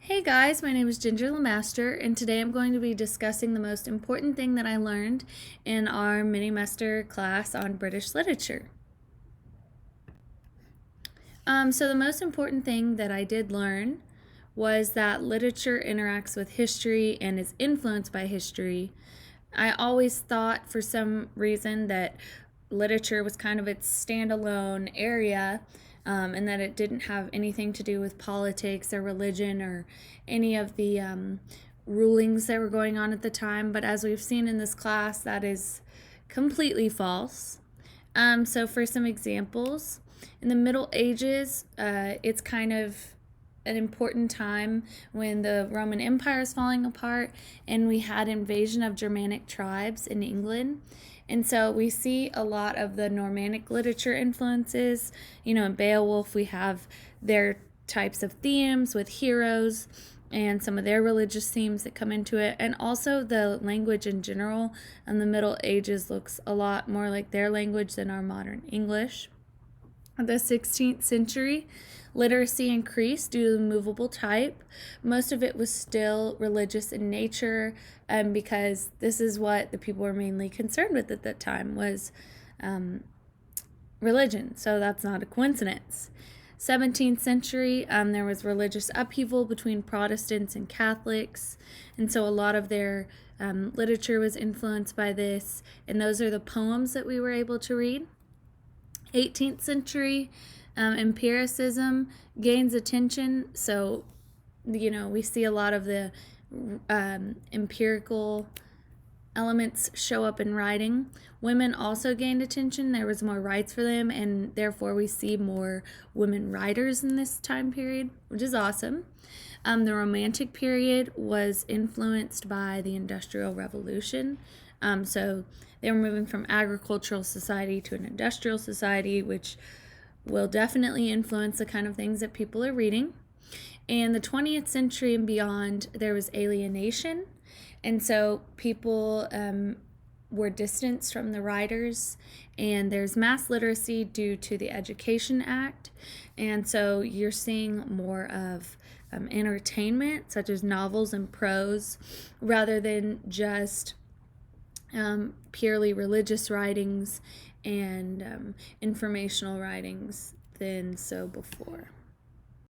Hey guys, my name is Ginger Lemaster, and today I'm going to be discussing the most important thing that I learned in our mini-master class on British literature. So the most important thing that I did learn was that literature interacts with history and is influenced by history. I always thought for some reason that literature was kind of its standalone area, and that it didn't have anything to do with politics or religion or any of the rulings that were going on at the time. But as we've seen in this class, that is completely false. So, for some examples, in the Middle Ages, it's kind of an important time when the Roman Empire is falling apart and we had invasion of Germanic tribes in England. And so we see a lot of the Normannic literature influences. In Beowulf, we have their types of themes with heroes and some of their religious themes that come into it. And also the language in general in the Middle Ages looks a lot more like their language than our modern English. The 16th century, literacy increased due to the movable type. Most of it was still religious in nature, because this is what the people were mainly concerned with at that time was religion. So that's not a coincidence. 17th century, there was religious upheaval between Protestants and Catholics, and so a lot of their literature was influenced by this, and those are the poems that we were able to read. 18th century, empiricism gains attention. So, we see a lot of the empirical elements show up in writing. Women also gained attention. There was more rights for them, and therefore we see more women writers in this time period, which is awesome. The Romantic period was influenced by the Industrial Revolution. So they were moving from agricultural society to an industrial society, which will definitely influence the kind of things that people are reading. And the 20th century and beyond, there was alienation. And so people were distanced from the writers, and there's mass literacy due to the Education Act. And so you're seeing more of entertainment, such as novels and prose, rather than just purely religious writings and informational writings than so before.